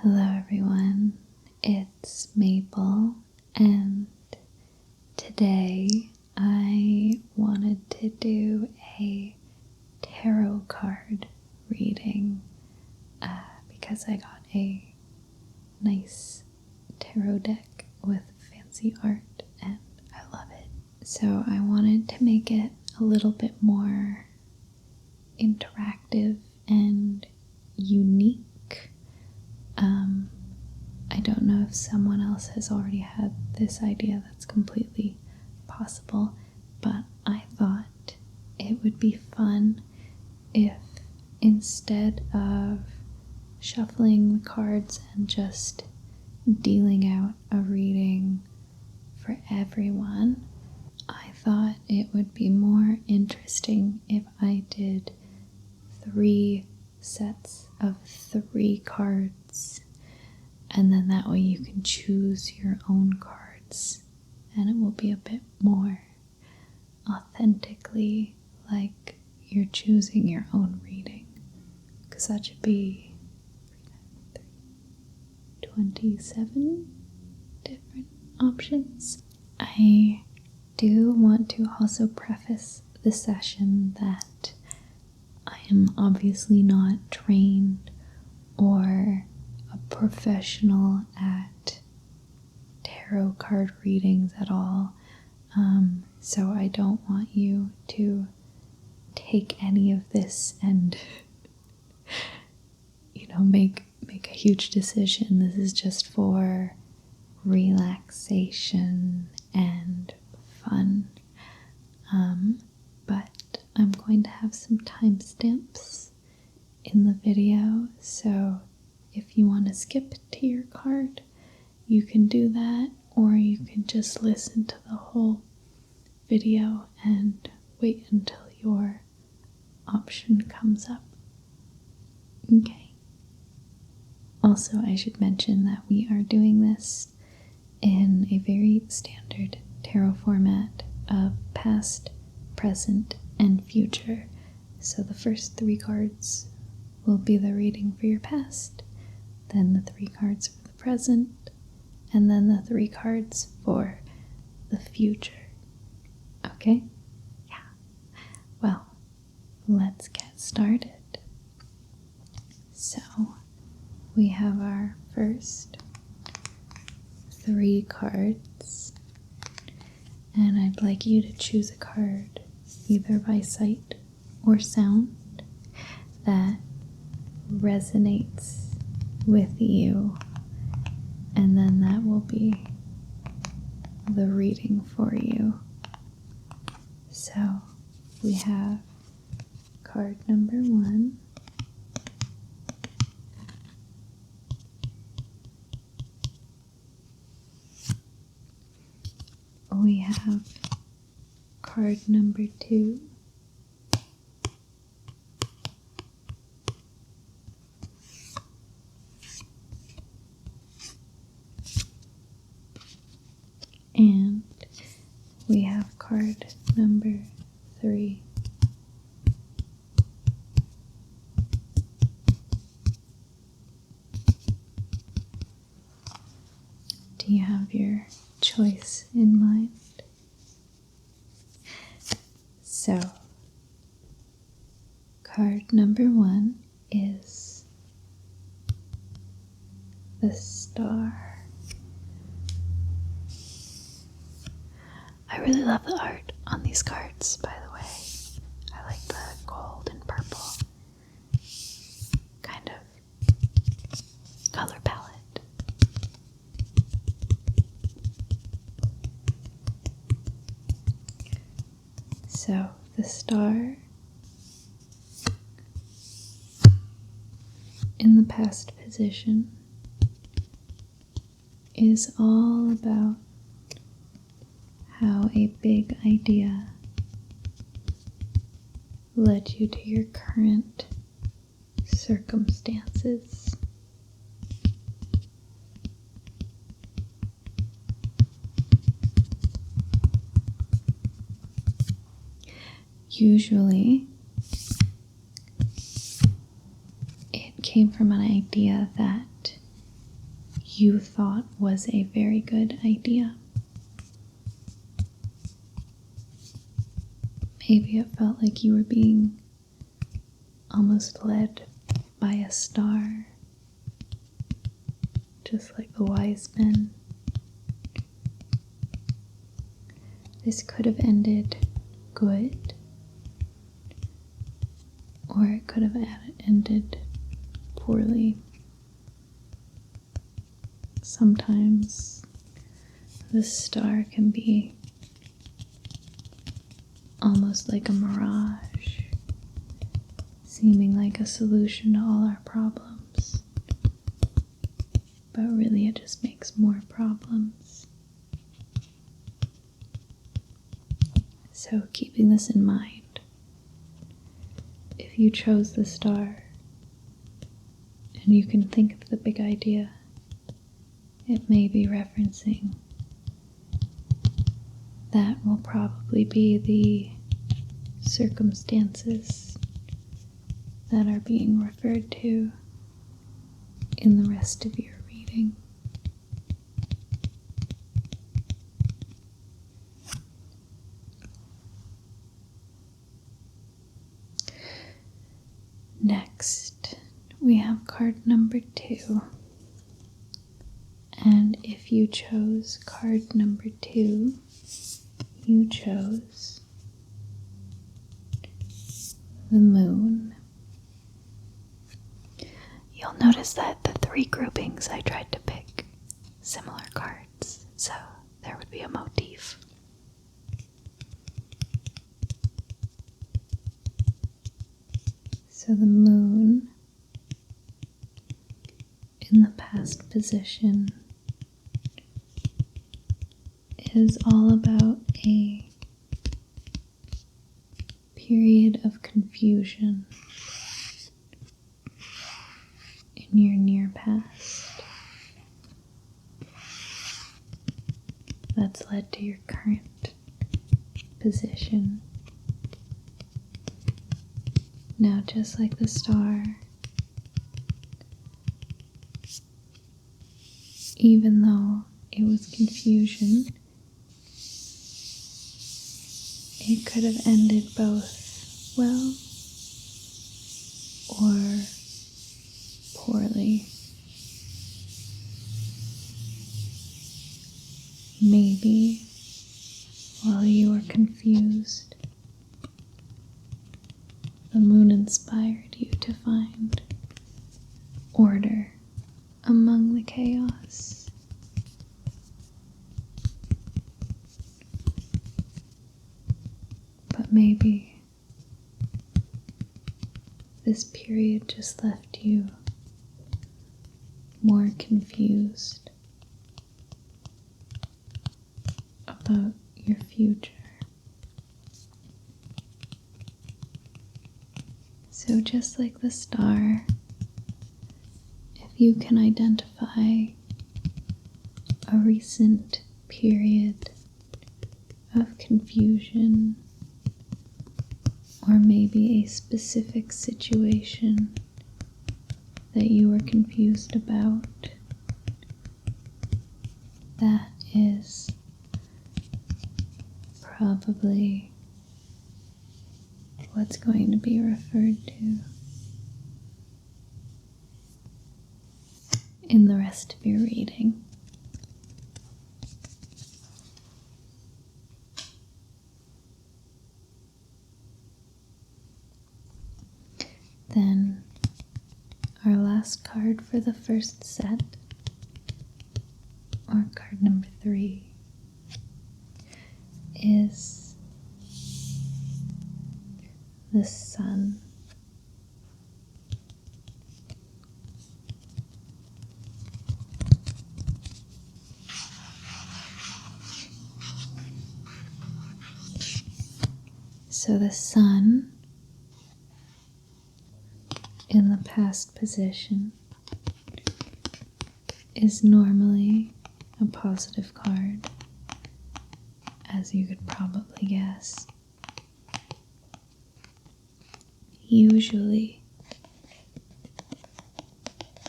Hello everyone, it's Maple, and today I wanted to do a tarot card reading because I got a nice tarot deck with fancy art and I love it. So I wanted to make it a little bit more interactive and unique. I don't know if someone else has already had this idea. That's completely possible, but I thought it would be fun if instead of shuffling the cards and just dealing out a reading for everyone, I thought it would be more interesting if I did 3 sets of 3 cards, and then that way you can choose your own cards and it will be a bit more authentically like you're choosing your own reading, because that should be 27 different options. I do want to also preface the session that I am obviously not trained or a professional at tarot card readings at all, so I don't want you to take any of this and make a huge decision. This is just for relaxation and fun, but I'm going to have some timestamps in the video, so if you want to skip to your card, you can do that, or you can just listen to the whole video and wait until your option comes up. Okay. Also, I should mention that we are doing this in a very standard tarot format of past, present, and future. So the first 3 cards will be the reading for your past, then the 3 cards for the present, and then the 3 cards for the future. Okay? Yeah. Well, let's get started. So, we have our first 3 cards, and I'd like you to choose a card either by sight or sound that resonates with you, and then that will be the reading for you. So we have card number 1, we have card number 2, and we have card number 3. Do you have your choice in mind? So, card number 1 is the Star. I really love the art on these cards, by the way. I like the gold and purple kind of color palette. So, the Star in the past position is all about how a big idea led you to your current circumstances. Usually, it came from an idea that you thought was a very good idea. Maybe it felt like you were being almost led by a star, just like the wise men. This could have ended good, or it could have ended poorly. Sometimes the star can be almost like a mirage, seeming like a solution to all our problems, but really it just makes more problems. So keeping this in mind, if you chose the star and you can think of the big idea, it may be referencing that will probably be the circumstances that are being referred to in the rest of your reading. Next, we have card number 2. And if you chose card number 2, you chose the moon. You'll notice that the 3 groupings I tried to pick similar cards, so there would be a motif. So the moon in the past position is all about a period of confusion in your near past that's led to your current position. Now, just like the star, even though it was confusion, it could have ended both well or poorly. Maybe while you were confused, the moon inspired you to find order among the chaos. But maybe this period just left you more confused about your future. So just like the star, if you can identify a recent period of confusion, or maybe a specific situation that you were confused about, that is probably what's going to be referred to in the rest of your reading. Then our last card for the first set, or card number 3, is the sun. So the sun in the past position is normally a positive card, as you could probably guess. Usually,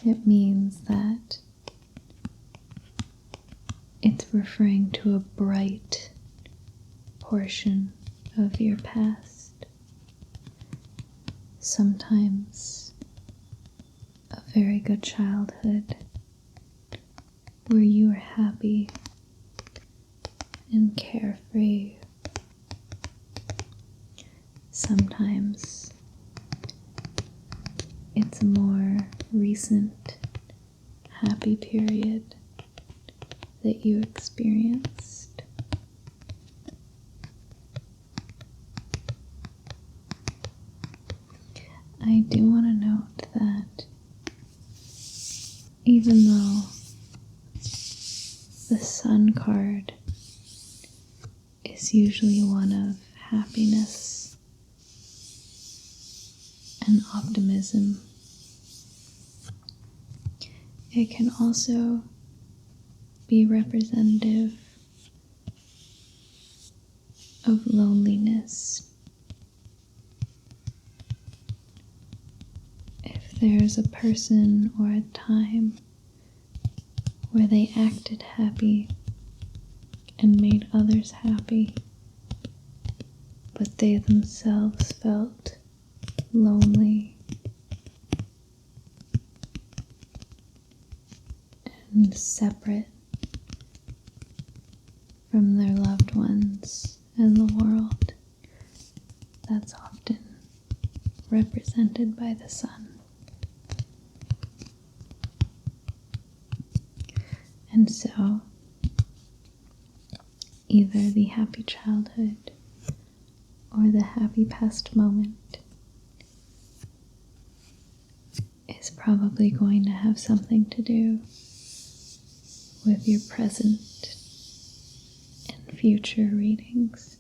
it means that referring to a bright portion of your past. Sometimes a very good childhood where you were happy and carefree. Sometimes it's a more recent happy period that you experienced. I do want to note that even though the Sun card is usually one of happiness and optimism, it can also be representative of loneliness. If there's a person or a time where they acted happy and made others happy, but they themselves felt lonely and separate from their loved ones and the world, that's often represented by the sun. And so, either the happy childhood or the happy past moment is probably going to have something to do with your present and future readings.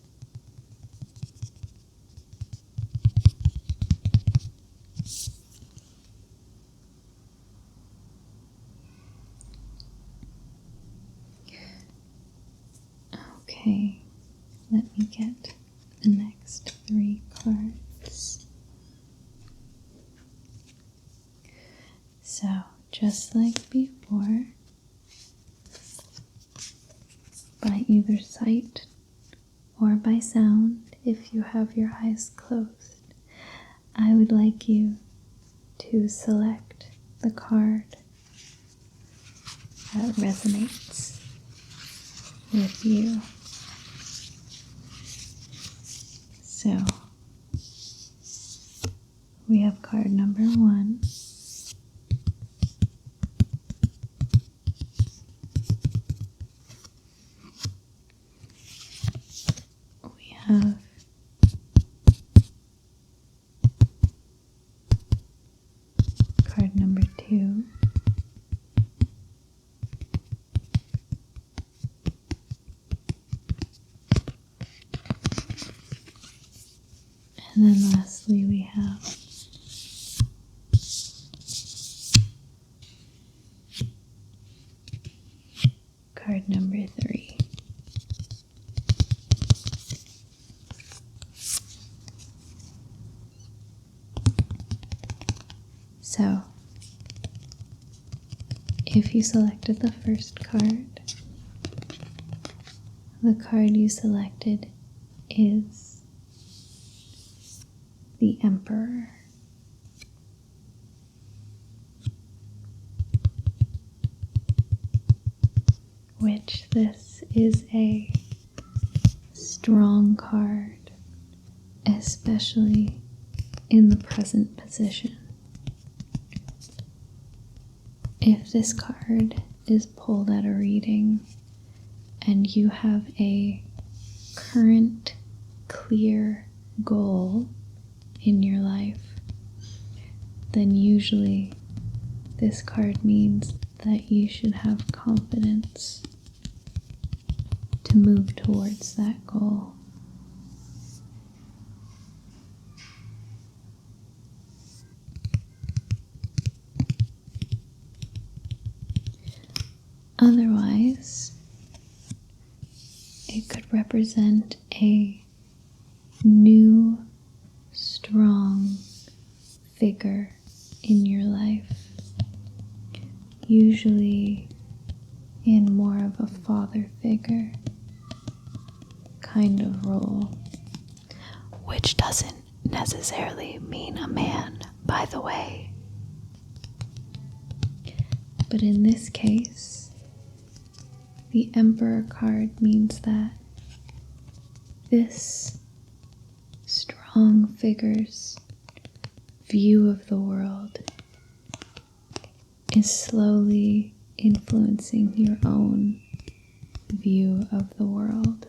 Okay, let me get the next 3 cards. So, just like before, by either sight or by sound, if you have your eyes closed, I would like you to select the card that resonates with you. So, we have card number 1. We have card number 2. And then lastly we have card number 3. So, if you selected the first card, the card you selected is the Emperor. Which this is a strong card, especially in the present position. If this card is pulled at a reading and you have a current clear goal in your life, then usually this card means that you should have confidence to move towards that goal. Otherwise, it could represent a new, strong figure in your life. Usually in more of a father figure kind of role, which doesn't necessarily mean a man, by the way. But in this case, the Emperor card means that this strong figure's view of the world is slowly influencing your own view of the world.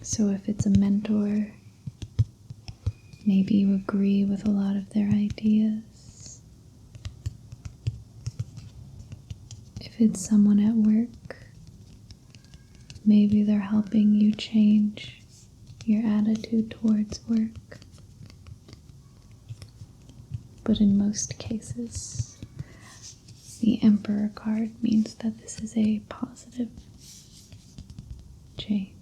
So if it's a mentor, maybe you agree with a lot of their ideas. If it's someone at work, maybe they're helping you change your attitude towards work. But in most cases, the Emperor card means that this is a positive change.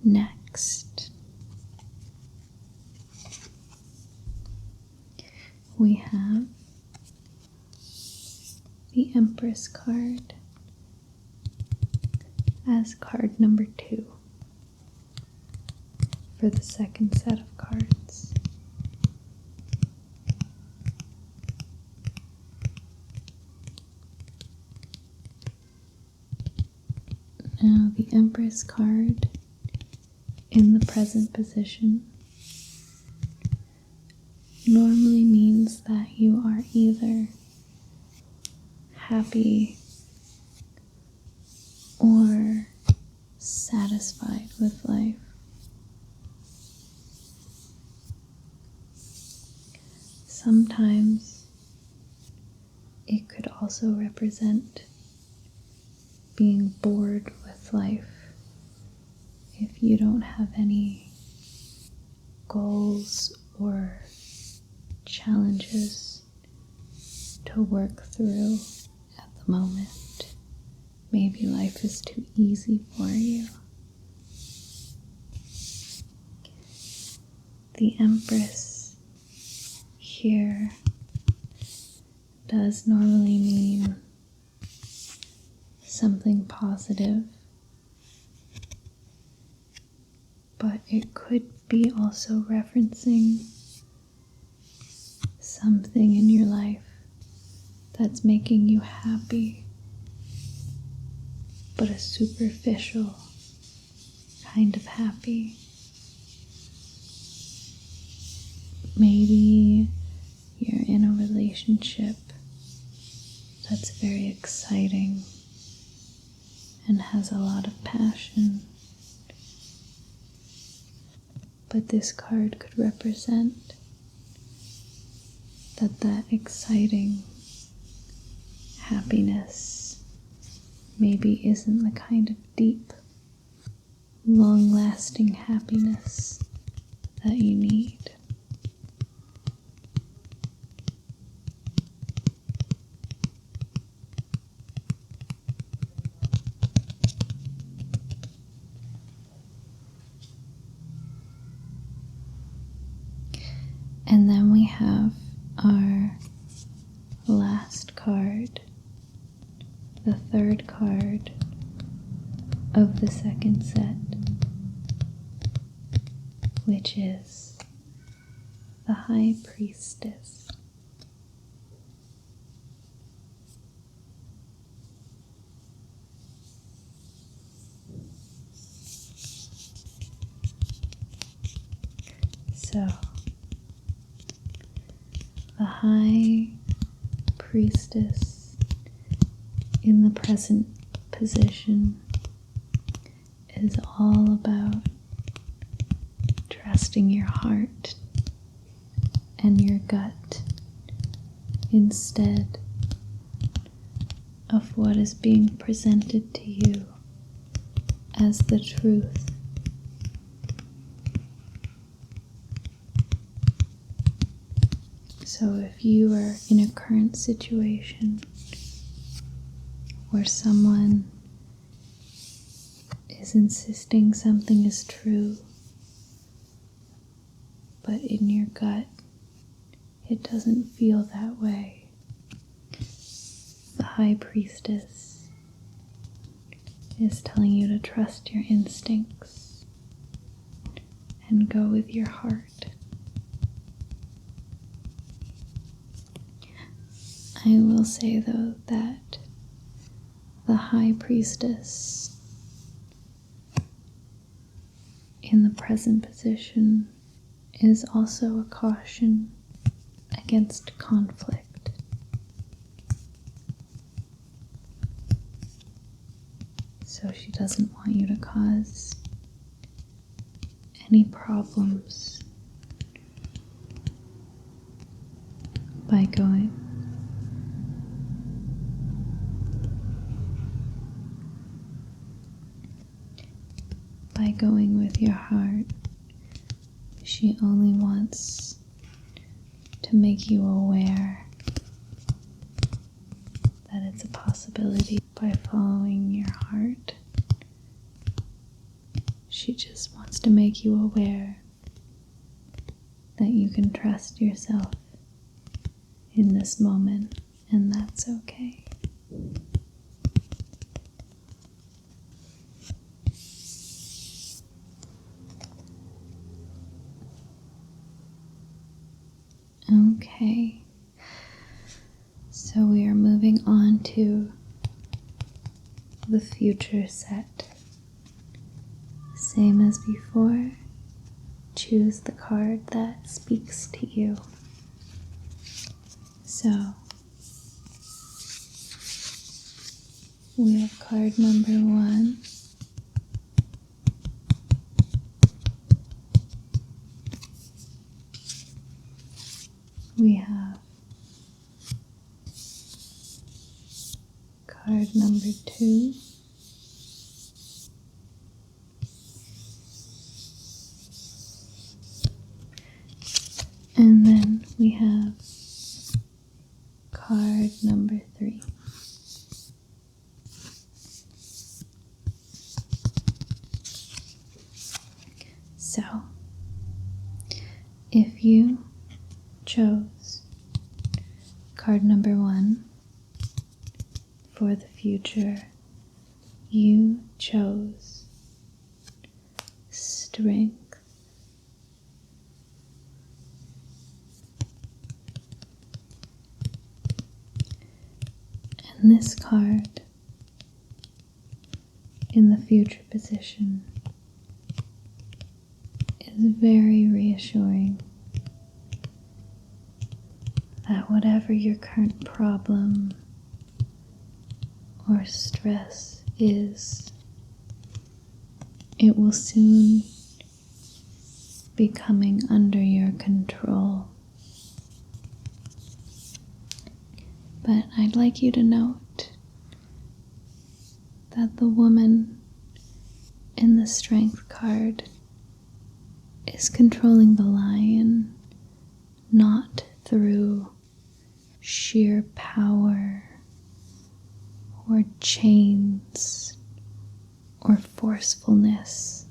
Next, we have the Empress card as card number 2 for the second set of cards. Now, the Empress card in the present position normally means that you are either happy or satisfied with life. Sometimes it could also represent being bored with life if you don't have any goals or challenges to work through at the moment. Maybe life is too easy for you. The Empress here does normally mean something positive, but it could be also referencing something in your life that's making you happy, but a superficial kind of happy. Maybe you're in a relationship that's very exciting and has a lot of passion, but this card could represent that exciting happiness maybe isn't the kind of deep, long-lasting happiness that you need. And then we have our last card, the third card of the second set, which is the High Priestess. So, the High Priestess in the present position is all about trusting your heart and your gut instead of what is being presented to you as the truth. So if you are in a current situation where someone is insisting something is true, but in your gut, it doesn't feel that way. The High Priestess is telling you to trust your instincts and go with your heart. I will say, though, that the High Priestess in the present position is also a caution against conflict. So she doesn't want you to cause any problems by going with your heart. She only wants to make you aware that it's a possibility by following your heart. She just wants to make you aware that you can trust yourself in this moment, and that's okay. Okay, so we are moving on to the future set. Same as before, choose the card that speaks to you. So, we have card number 1. We have card number 2. And then we have card number 3. So, if you chose card number 1 for the future, you chose strength. And this card in the future position is very reassuring that whatever your current problem or stress is, it will soon be coming under your control. But I'd like you to note that the woman in the Strength card is controlling the lion, not through sheer power or chains or forcefulness,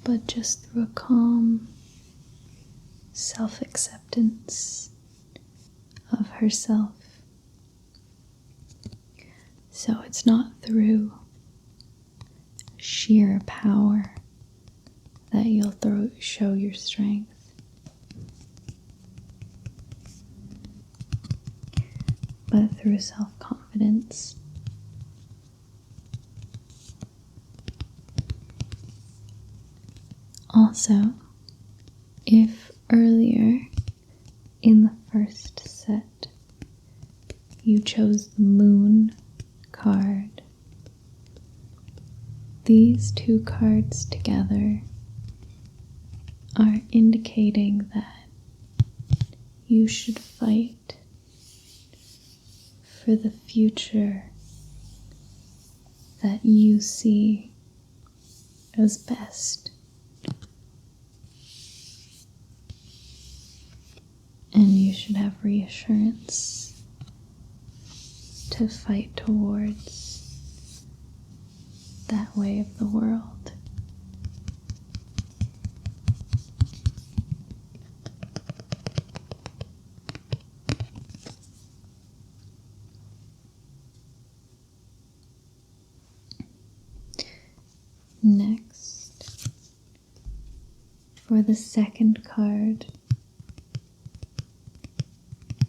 but just through a calm self-acceptance of herself. So it's not through sheer power that you'll show your strength, but through self-confidence. Also, if earlier in the first set you chose the Moon card, these two cards together are indicating that you should fight for the future that you see as best. And you should have reassurance to fight towards that way of the world. Next, for the second card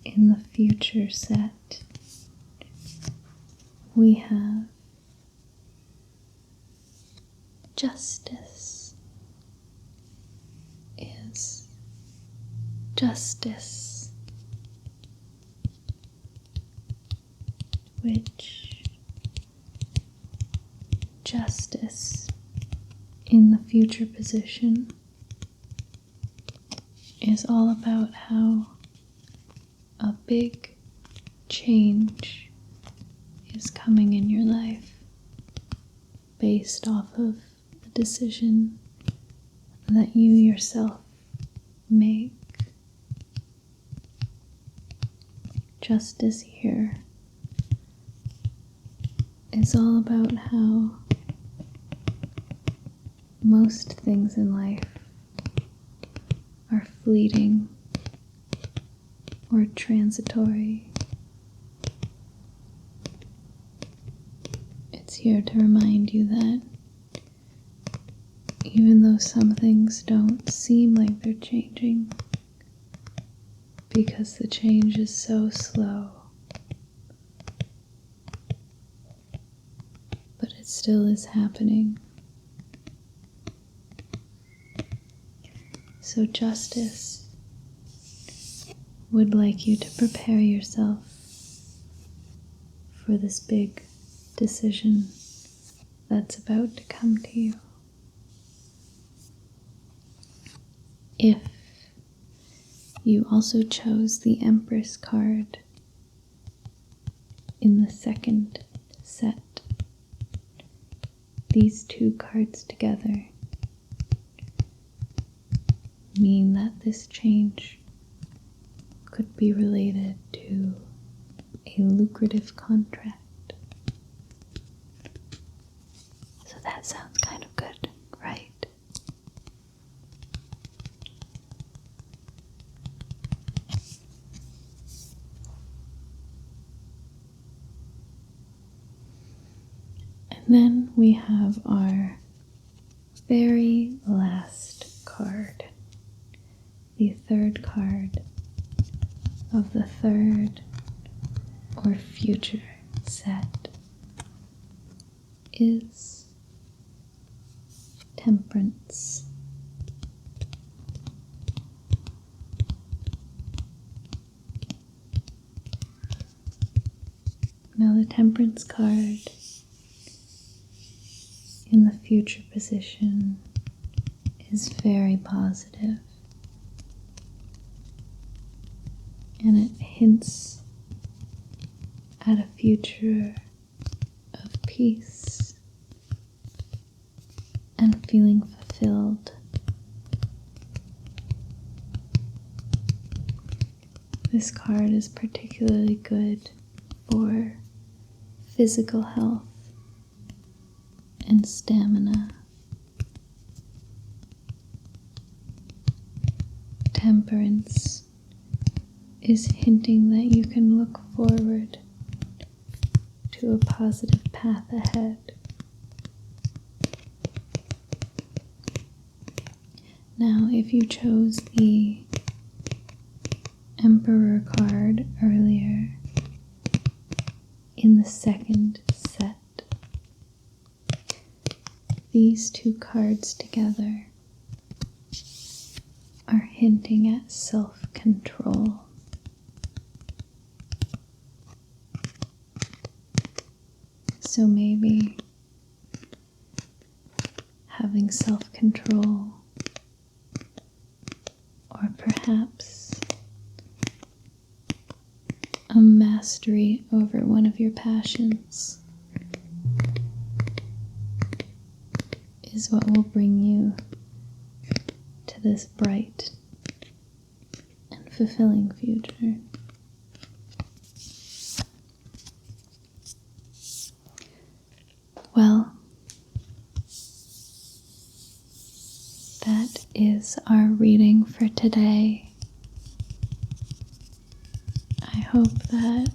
in the future set, we have justice. Is justice, which justice in the future position is all about how a big change is coming in your life based off of a decision that you yourself make. Justice here is all about how most things in life are fleeting or transitory. It's here to remind you that even though some things don't seem like they're changing, because the change is so slow, but it still is happening. So justice would like you to prepare yourself for this big decision that's about to come to you. If you also chose the Empress card in the second set, these two cards together mean that this change could be related to a lucrative contract. So that sounds kind of good, right? And then we have our very last card. The third card of the third or future set is Temperance. Now the Temperance card in the future position is very positive. And it hints at a future of peace and feeling fulfilled. This card is particularly good for physical health and stamina. Temperance is hinting that you can look forward to a positive path ahead. Now, if you chose the Emperor card earlier in the second set, these two cards together are hinting at self-control. So maybe having self-control, or perhaps a mastery over one of your passions, is what will bring you to this bright and fulfilling future. Well, is our reading for today. I hope that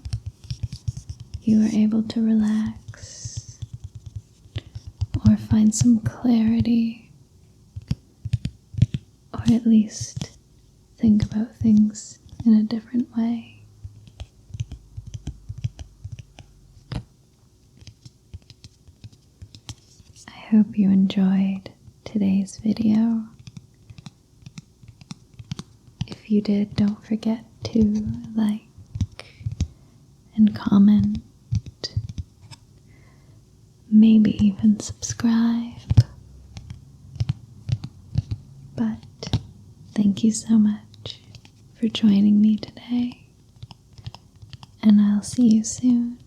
you are able to relax or find some clarity, or at least think about things in a different way. I hope you enjoyed today's video. If you did, don't forget to like and comment, maybe even subscribe. But thank you so much for joining me today, and I'll see you soon.